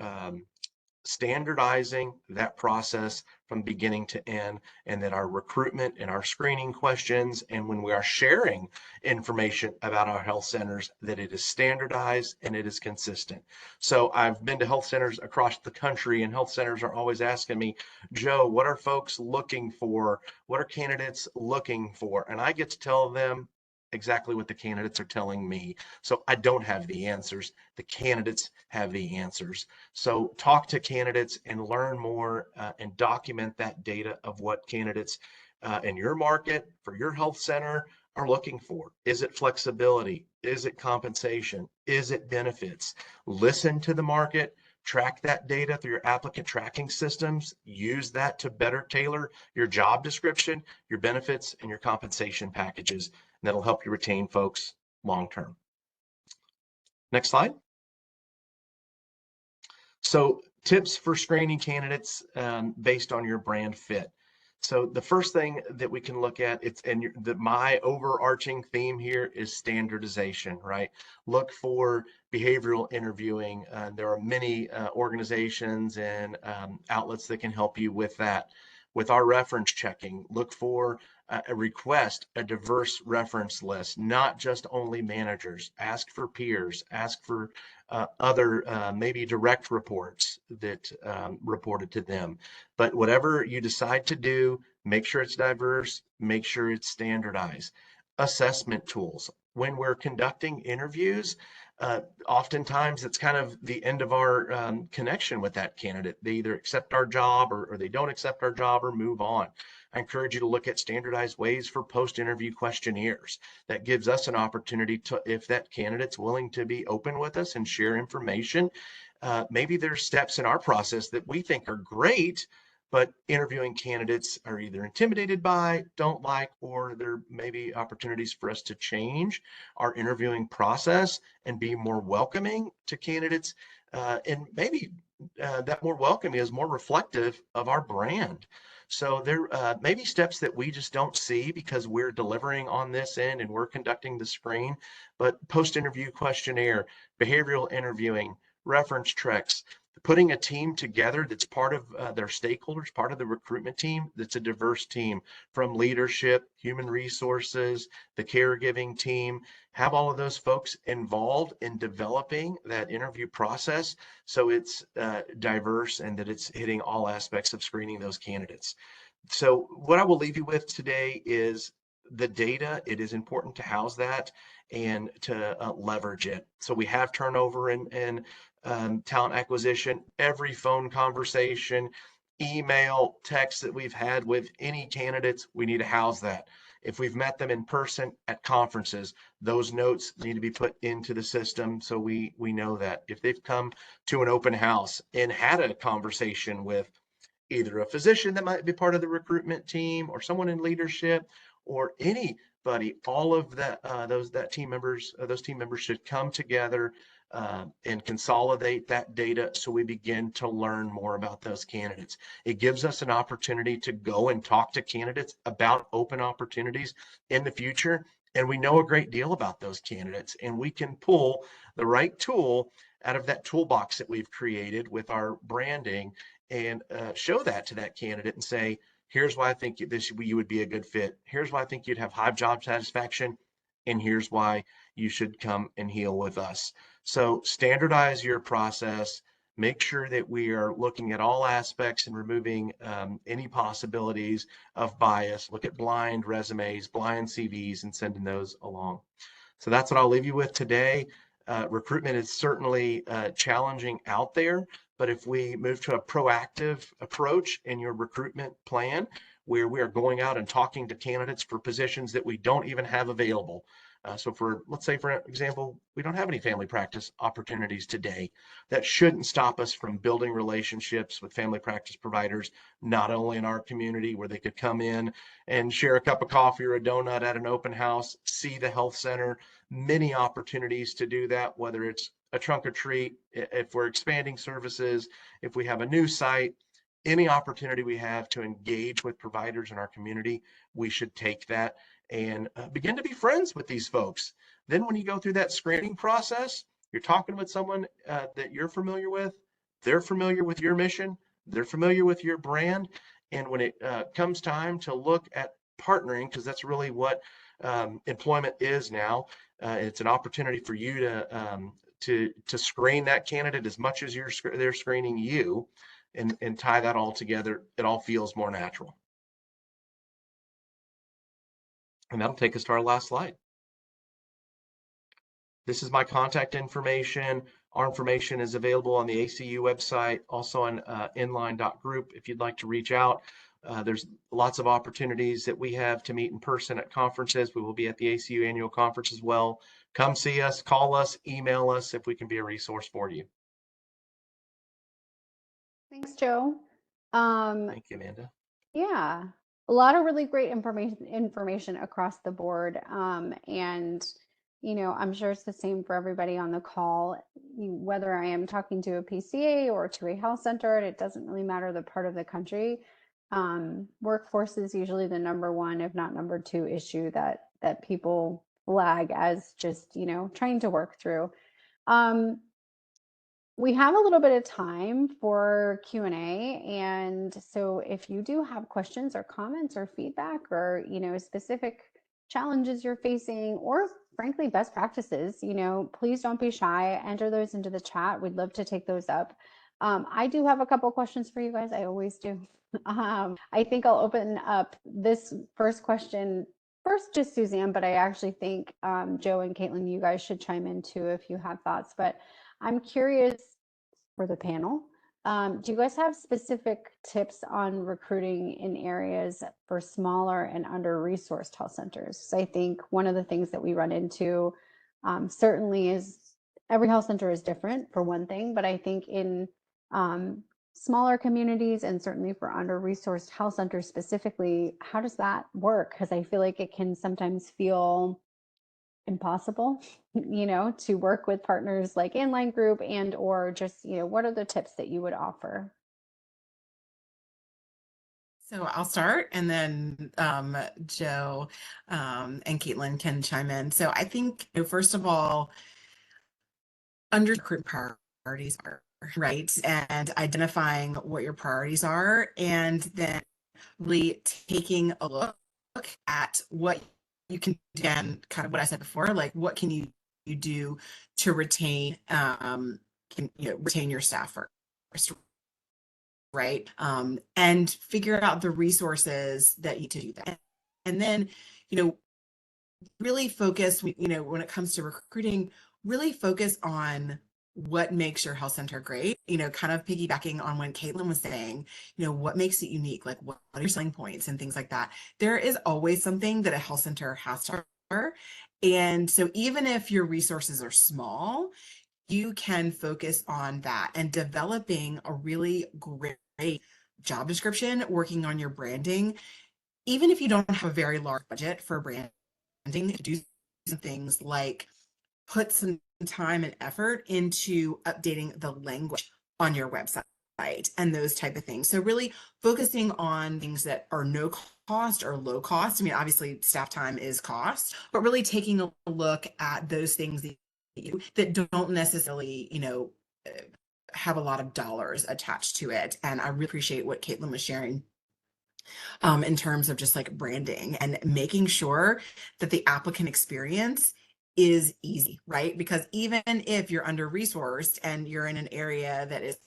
standardizing that process from beginning to end, and that our recruitment and our screening questions, and when we are sharing information about our health centers, that it is standardized and it is consistent. So I've been to health centers across the country, and health centers are always asking me, Joe, what are folks looking for? What are candidates looking for? And I get to tell them exactly what the candidates are telling me. So I don't have the answers. The candidates have the answers. So talk to candidates and learn more and document that data of what candidates in your market for your health center are looking for. Is it flexibility? Is it compensation? Is it benefits? Listen to the market. Track that data through your applicant tracking systems. Use that to better tailor your job description, your benefits, and your compensation packages. And that'll help you retain folks long-term. Next slide. So tips for screening candidates based on your brand fit. So the first thing that we can look at, my overarching theme here is standardization, right? Look for behavioral interviewing. There are many organizations and outlets that can help you with that. With our reference checking, look for a diverse reference list, not just only managers. Ask for peers, ask for other maybe direct reports that reported to them. But whatever you decide to do, make sure it's diverse, make sure it's standardized. Assessment tools. When we're conducting interviews, oftentimes it's kind of the end of our connection with that candidate. They either accept our job or they don't accept our job or move on. I encourage you to look at standardized ways for post-interview questionnaires. That gives us an opportunity to, if that candidate's willing to be open with us and share information, maybe there's steps in our process that we think are great, but interviewing candidates are either intimidated by, don't like, or there may be opportunities for us to change our interviewing process and be more welcoming to candidates. And maybe that more welcoming is more reflective of our brand. So there may be steps that we just don't see because we're delivering on this end and we're conducting the screen, but post-interview questionnaire, behavioral interviewing, reference checks, putting a team together that's part of their stakeholders, part of the recruitment team, that's a diverse team from leadership, human resources, the caregiving team, have all of those folks involved in developing that interview process so it's diverse and that it's hitting all aspects of screening those candidates. So what I will leave you with today is the data. It is important to house that and to leverage it. So we have turnover in talent acquisition, every phone conversation, email, text that we've had with any candidates, we need to house that. If we've met them in person at conferences, those notes need to be put into the system so we know that. If they've come to an open house and had a conversation with either a physician that might be part of the recruitment team or someone in leadership or anybody, all of that those team members should come together and consolidate that data so we begin to learn more about those candidates. It gives us an opportunity to go and talk to candidates about open opportunities in the future. And we know a great deal about those candidates, and we can pull the right tool out of that toolbox that we've created with our branding and show that to that candidate and say, here's why I think you would be a good fit. Here's why I think you'd have high job satisfaction. And here's why you should come and heal with us. So standardize your process. Make sure that we are looking at all aspects and removing any possibilities of bias. Look at blind resumes, blind CVs, and sending those along. So that's what I'll leave you with today. Recruitment is certainly challenging out there, but if we move to a proactive approach in your recruitment plan, where we are going out and talking to candidates for positions that we don't even have available. So let's say, for example, we don't have any family practice opportunities today. That shouldn't stop us from building relationships with family practice providers, not only in our community where they could come in and share a cup of coffee or a donut at an open house, see the health center, many opportunities to do that, whether it's a trunk or treat, if we're expanding services, if we have a new site, any opportunity we have to engage with providers in our community, we should take that and begin to be friends with these folks. Then when you go through that screening process, you're talking with someone that you're familiar with, they're familiar with your mission, they're familiar with your brand. And when it comes time to look at partnering, because that's really what employment is now, it's an opportunity for you to screen that candidate as much as they're screening you, and tie that all together. It all feels more natural. And that'll take us to our last slide. This is my contact information. Our information is available on the ACU website, also on Inline.group if you'd like to reach out. There's lots of opportunities that we have to meet in person at conferences. We will be at the ACU annual conference as well. Come see us, call us, email us if we can be a resource for you. Thanks, Joe. Thank you, Amanda. Yeah, a lot of really great information across the board. And, I'm sure it's the same for everybody on the call, whether I am talking to a PCA or to a health center, it doesn't really matter the part of the country. Workforce is usually the number one, if not number two issue that people flag as just, trying to work through. We have a little bit of time for Q&A, and so if you do have questions or comments or feedback or, specific challenges you're facing or frankly best practices, please don't be shy. Enter those into the chat. We'd love to take those up. I do have a couple questions for you guys. I always do. I think I'll open up this first question first to Suzanne, but I actually think Joe and Caitlin, you guys should chime in too if you have thoughts. But I'm curious for the panel, Do you guys have specific tips on recruiting in areas for smaller and under-resourced health centers? So I think one of the things that we run into certainly is every health center is different for one thing, but I think in smaller communities and certainly for under-resourced health centers specifically, how does that work? Because I feel like it can sometimes feel impossible, to work with partners like Inline Group and or just, what are the tips that you would offer? So I'll start, and then Joe and Caitlin can chime in. So I think, first of all, priorities are, right? And identifying what your priorities are, and then really taking a look at what you can do, and kind of what I said before, like what can you do to retain retain your staff first, right? And figure out the resources that you to do that. And then, really focus, when it comes to recruiting, really focus on what makes your health center great, kind of piggybacking on when Caitlin was saying, what makes it unique, like what are your selling points and things like that. There is always something that a health center has to offer. And so even if your resources are small, you can focus on that and developing a really great job description, working on your branding. Even if you don't have a very large budget for branding, do some things like put some time and effort into updating the language on your website and those type of things. So really focusing on things that are no cost or low cost. I mean, obviously staff time is cost, but really taking a look at those things that don't necessarily, have a lot of dollars attached to it. And I really appreciate what Caitlin was sharing in terms of just like branding and making sure that the applicant experience is easy, right? Because even if you're under-resourced and you're in an area that is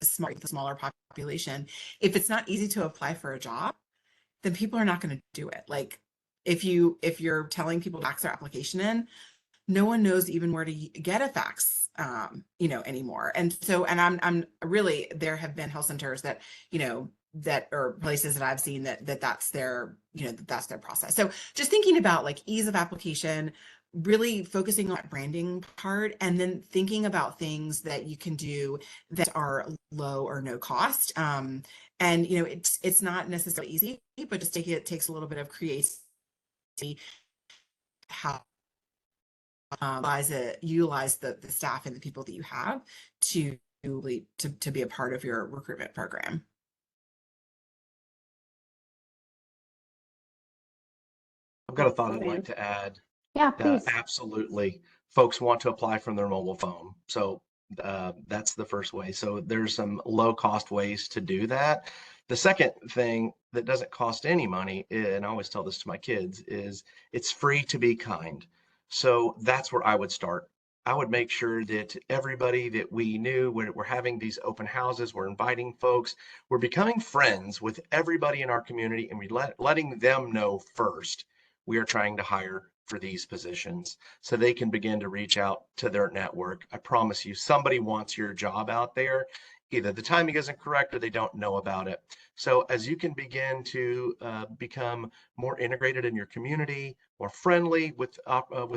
small, with a smaller population, if it's not easy to apply for a job, then people are not going to do it. Like if you're telling people to fax their application in, no one knows even where to get a fax anymore. And so, and I'm really, there have been health centers that, that are places that I've seen that's their, that's their process. So just thinking about like ease of application, really focusing on that branding part, and then thinking about things that you can do that are low or no cost. And it's not necessarily easy, but just it takes a little bit of creativity, how utilize the staff and the people that you have to be a part of your recruitment program. I've got a thought I'd like to add. Yeah, please. Absolutely. Folks want to apply from their mobile phone. So that's the first way. So there's some low cost ways to do that. The second thing that doesn't cost any money, and I always tell this to my kids, is it's free to be kind. So that's where I would start. I would make sure that everybody that we knew, we're having these open houses, we're inviting folks, we're becoming friends with everybody in our community, and letting them know first we are trying to hire for these positions so they can begin to reach out to their network. I promise you, somebody wants your job out there. Either the timing isn't correct or they don't know about it. So as you can begin to become more integrated in your community, more friendly with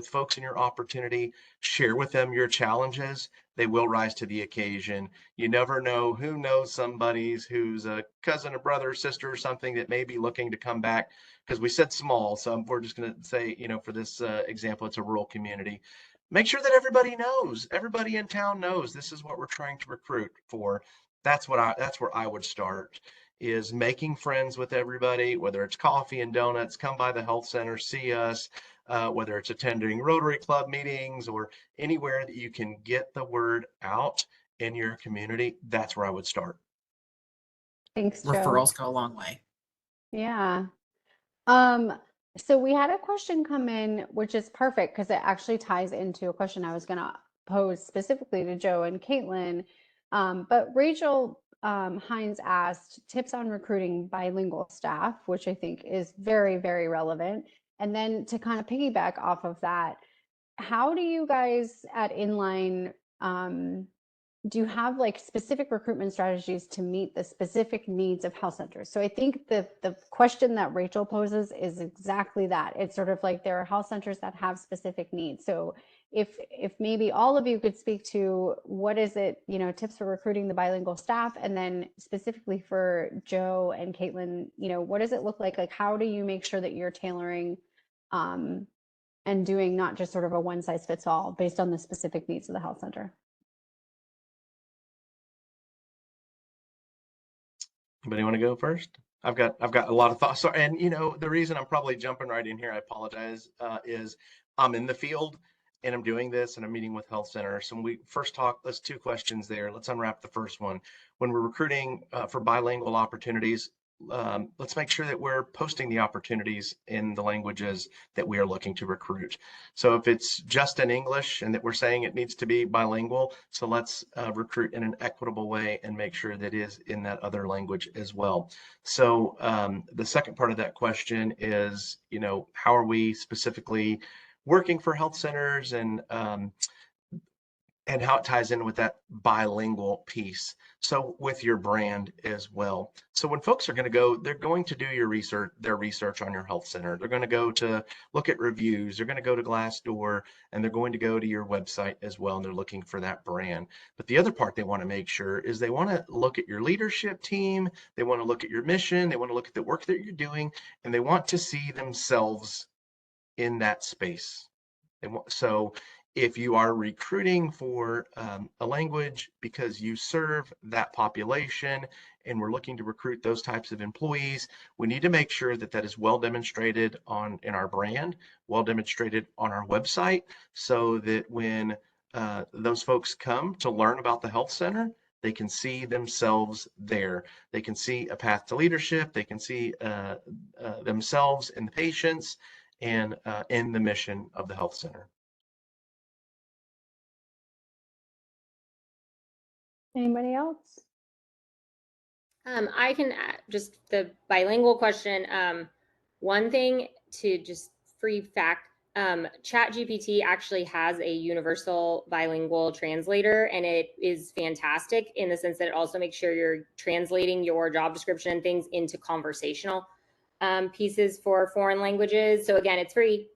folks in your opportunity, share with them your challenges. They will rise to the occasion. You never know who knows somebody's who's a cousin, a brother, sister, or something that may be looking to come back, because we said small. So we're just going to say, for this example, it's a rural community. Make sure that everybody knows, everybody in town knows this is what we're trying to recruit for. That's where I would start, is making friends with everybody, whether it's coffee and donuts, come by the health center, see us, whether it's attending Rotary Club meetings or anywhere that you can get the word out in your community. That's where I would start. Thanks, Joe. Referrals go a long way. Yeah. So we had a question come in, which is perfect because it actually ties into a question I was going to pose specifically to Joe and Caitlin. But Rachel Hines asked tips on recruiting bilingual staff, which I think is very, very relevant. And then to kind of piggyback off of that, how do you guys at Inline do you have like specific recruitment strategies to meet the specific needs of health centers? So I think the question that Rachel poses is exactly that. It's sort of like there are health centers that have specific needs. So if maybe all of you could speak to what is it, you know, tips for recruiting the bilingual staff, and then specifically for Joe and Caitlin, you know, what does it look like? Like, how do you make sure that you're tailoring and doing not just sort of a one size fits all based on the specific needs of the health center? Anybody want to go first? I've got a lot of thoughts. So, and you know, the reason I'm probably jumping right in here, I apologize, is I'm in the field and I'm doing this and I'm meeting with health centers. So when we first talk, there's two questions there. Let's unwrap the first one. When we're recruiting for bilingual opportunities, let's make sure that we're posting the opportunities in the languages that we are looking to recruit. So if it's just in English and that we're saying it needs to be bilingual, so let's recruit in an equitable way and make sure that it is in that other language as well. So the second part of that question is, you know, how are we specifically working for health centers and how it ties in with that bilingual piece. So with your brand as well. So when folks are going to go, they're going to do their research on your health center. They're going to go to look at reviews. They're going to go to Glassdoor, and they're going to go to your website as well. And they're looking for that brand. But the other part they want to make sure is they want to look at your leadership team. They want to look at your mission. They want to look at the work that you're doing, and they want to see themselves in that space. So if you are recruiting for a language because you serve that population and we're looking to recruit those types of employees, we need to make sure that that is well demonstrated in our brand, well demonstrated on our website, so that when those folks come to learn about the health center, they can see themselves there. They can see a path to leadership. They can see themselves in the patients and in the mission of the health center. Anybody else? I can just the bilingual question. One thing to just free fact, ChatGPT actually has a universal bilingual translator, and it is fantastic in the sense that it also makes sure you're translating your job description and things into conversational pieces for foreign languages. So again, it's free.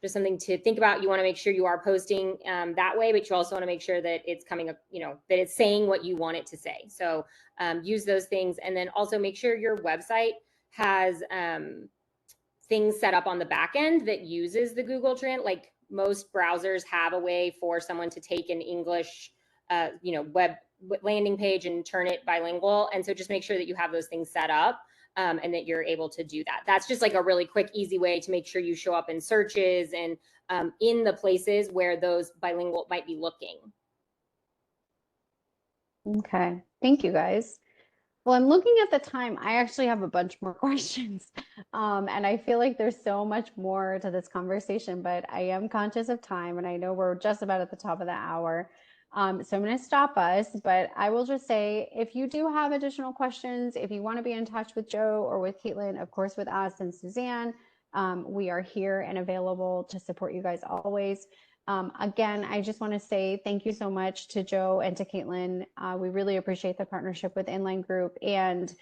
Just something to think about. You want to make sure you are posting that way, but you also want to make sure that it's coming up, you know, that it's saying what you want it to say. So use those things, and then also make sure your website has things set up on the back end that uses the Google Trans. Like most browsers have a way for someone to take an English, you know, web landing page and turn it bilingual. And so just make sure that you have those things set up. And that you're able to do that. That's just like a really quick, easy way to make sure you show up in searches and in the places where those bilingual might be looking. Okay, thank you guys. Well, I'm looking at the time. I actually have a bunch more questions. And I feel like there's so much more to this conversation, but I am conscious of time, and I know we're just about at the top of the hour. So I'm going to stop us, but I will just say, if you do have additional questions, if you want to be in touch with Joe or with Caitlin, of course, with us and Suzanne, we are here and available to support you guys always. Again, I just want to say thank you so much to Joe and to Caitlin. We really appreciate the partnership with Inline Group. And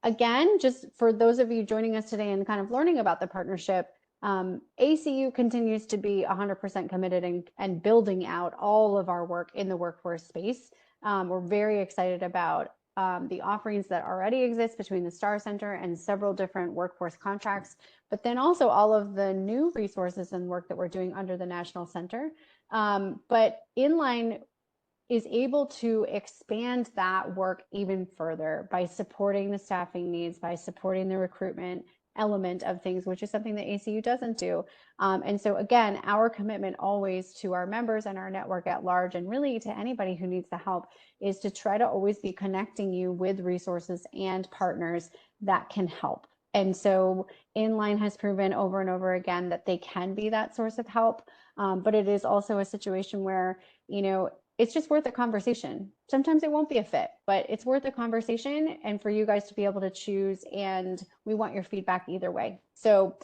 again, just for those of you joining us today and kind of learning about the partnership, ACU continues to be 100% committed and building out all of our work in the workforce space. We're very excited about the offerings that already exist between the STAR Center and several different workforce contracts, but then also all of the new resources and work that we're doing under the National Center. But Inline is able to expand that work even further by supporting the staffing needs, by supporting the recruitment element of things, which is something that ACU doesn't do. And so again, our commitment always to our members and our network at large, and really to anybody who needs the help, is to try to always be connecting you with resources and partners that can help. And so Inline has proven over and over again that they can be that source of help. But it is also a situation where, you know, it's just worth a conversation. Sometimes it won't be a fit, but it's worth a conversation, and for you guys to be able to choose, and we want your feedback either way. So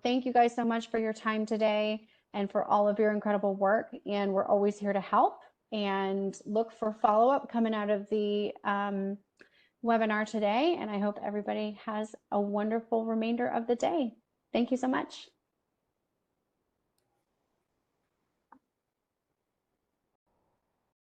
thank you guys so much for your time today and for all of your incredible work. And we're always here to help. and look for follow-up coming out of the webinar today. And I hope everybody has a wonderful remainder of the day. Thank you so much.